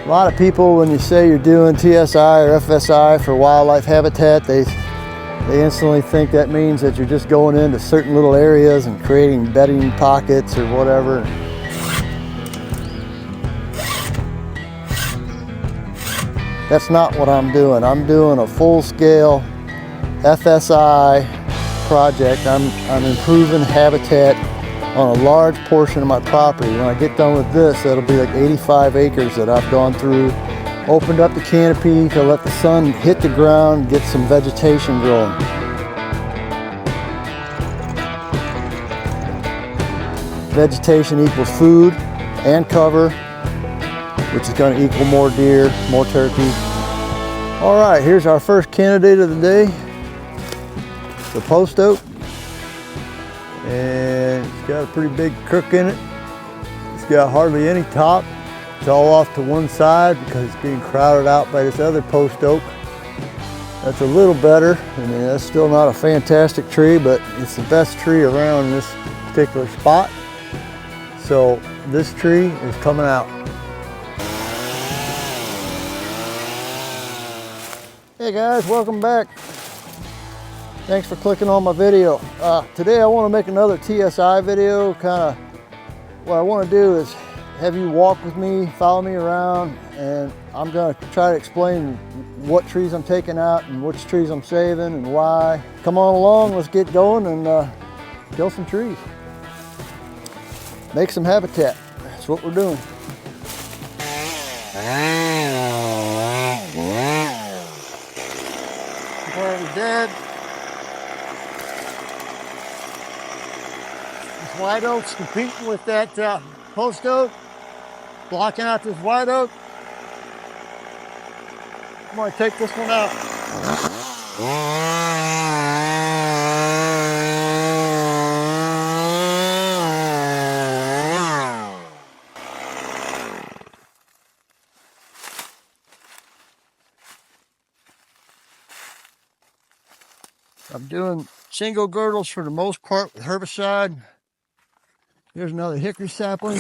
A lot of people, when you say you're doing TSI or FSI for wildlife habitat, they instantly think that means that you're just going into certain little areas and creating bedding pockets or whatever. That's not what I'm doing. I'm doing a full-scale FSI project. I'm improving habitat on a large portion of my property. When I get done with this, that'll be like 85 acres that I've gone through, opened up the canopy to let the sun hit the ground, get some vegetation growing. Vegetation equals food and cover, which is going to equal more deer, more turkey. All right, here's our first candidate of the day, the post oak. And it's got a pretty big crook in it. It's got hardly any top. It's all off to one side because it's being crowded out by this other post oak. That's a little better. I mean, that's still not a fantastic tree, but it's the best tree around in this particular spot. So this tree is coming out. Hey guys, welcome back. Thanks for clicking on my video. Today I want to make another TSI video. What I want to do is have you walk with me, follow me around, and I'm going to try to explain what trees I'm taking out and which trees I'm saving and why. Come on along, let's get going and kill some trees. Make some habitat. That's what we're doing. Already dead. This white oak's competing with that post oak, blocking out this white oak. I'm gonna take this one out. I'm doing single girdles for the most part with herbicide. Here's another hickory sapling.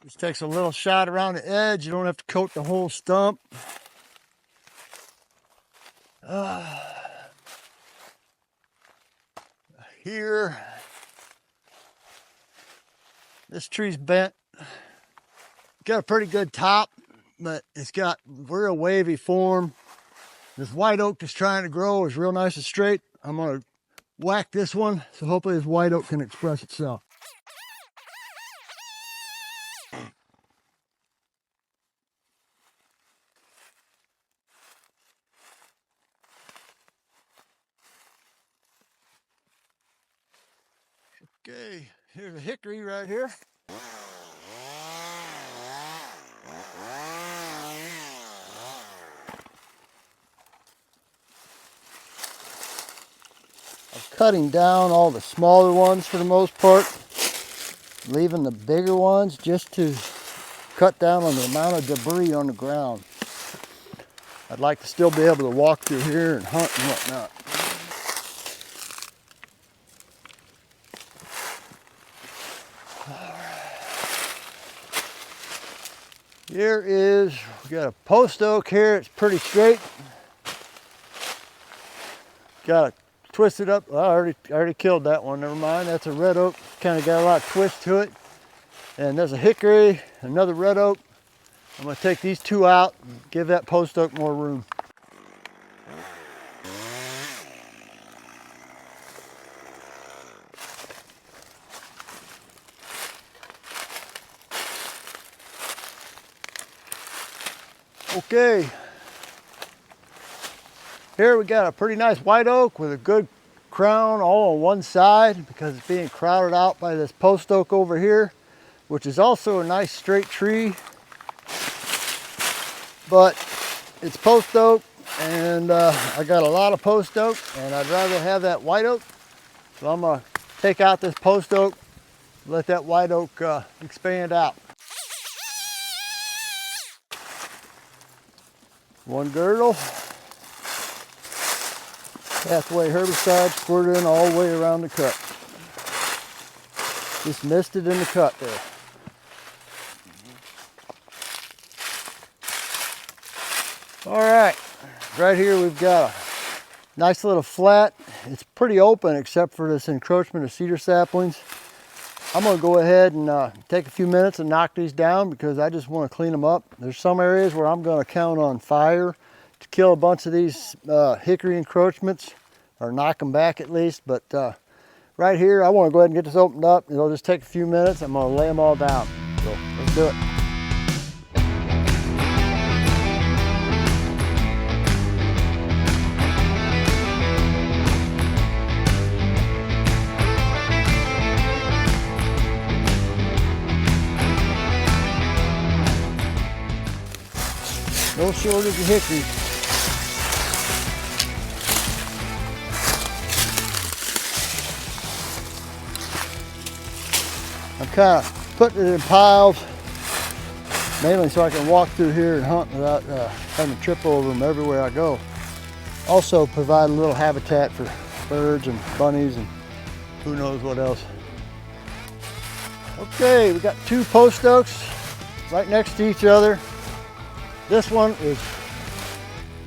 Just takes a little shot around the edge. You don't have to coat the whole stump. Here, this tree's bent. Got a pretty good top, but it's got real wavy form. This white oak that's trying to grow is real nice and straight. I'm gonna whack this one, so hopefully this white oak can express itself. Okay, here's a hickory right here. I'm cutting down all the smaller ones for the most part, leaving the bigger ones just to cut down on the amount of debris on the ground. I'd like to still be able to walk through here and hunt and whatnot. Here is, we got a post oak here. It's pretty straight. Got to twist it up. I already killed that one. Never mind. That's a red oak. Kind of got a lot of twist to it. And there's a hickory, another red oak. I'm going to take these two out and give that post oak more room. Okay, here we got a pretty nice white oak with a good crown all on one side because it's being crowded out by this post oak over here, which is also a nice straight tree, but it's post oak and I got a lot of post oak and I'd rather have that white oak, so I'm gonna take out this post oak, let that white oak expand out. One girdle. Pathway herbicide squirted in all the way around the cut. Just missed it in the cut there. All right, right here we've got a nice little flat. It's pretty open except for this encroachment of cedar saplings. I'm gonna go ahead and take a few minutes and knock these down because I just want to clean them up. There's some areas where I'm gonna count on fire to kill a bunch of these hickory encroachments, or knock them back at least. But right here, I want to go ahead and get this opened up. It'll just take a few minutes. I'm gonna lay them all down. So let's do it. No shortage of hickory. I'm kind of putting it in piles, mainly so I can walk through here and hunt without having to trip over them everywhere I go. Also provide a little habitat for birds and bunnies and who knows what else. Okay, we got two post oaks right next to each other. This one is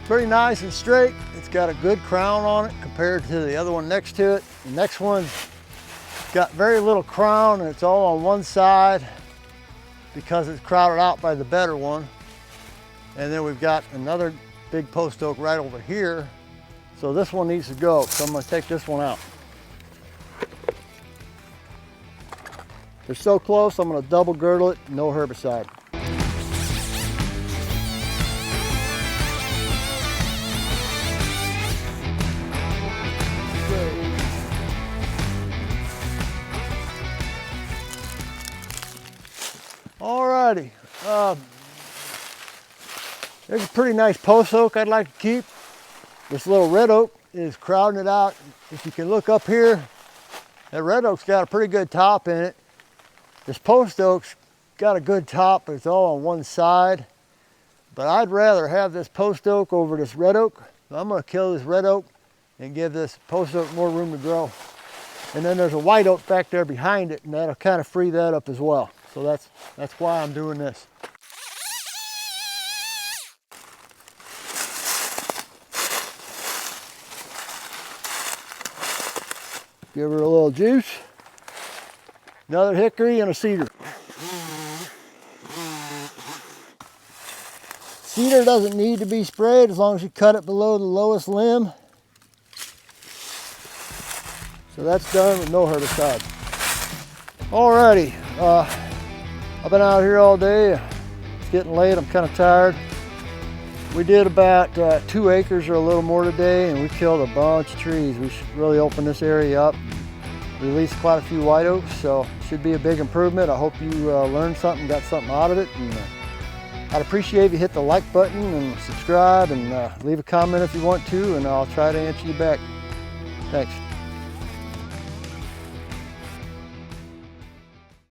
pretty nice and straight. It's got a good crown on it compared to the other one next to it. The next one's got very little crown and it's all on one side because it's crowded out by the better one. And then we've got another big post oak right over here. So this one needs to go. So I'm gonna take this one out. They're so close, I'm gonna double girdle it, no herbicide. Alrighty, there's a pretty nice post oak I'd like to keep. This little red oak is crowding it out. If you can look up here, that red oak's got a pretty good top in it. This post oak's got a good top, but it's all on one side. But I'd rather have this post oak over this red oak. So I'm gonna kill this red oak and give this post oak more room to grow. And then there's a white oak back there behind it, and that'll kind of free that up as well. So that's why I'm doing this. Give her a little juice. Another hickory and a cedar. Cedar doesn't need to be sprayed as long as you cut it below the lowest limb. So that's done with no herbicide. Alrighty. I've been out here all day. It's getting late, I'm kind of tired. We did about 2 acres or a little more today, and we killed a bunch of trees. We should really open this area up. Released quite a few white oaks, so it should be a big improvement. I hope you learned something, got something out of it. And I'd appreciate if you hit the like button and subscribe and leave a comment if you want to, and I'll try to answer you back. Thanks.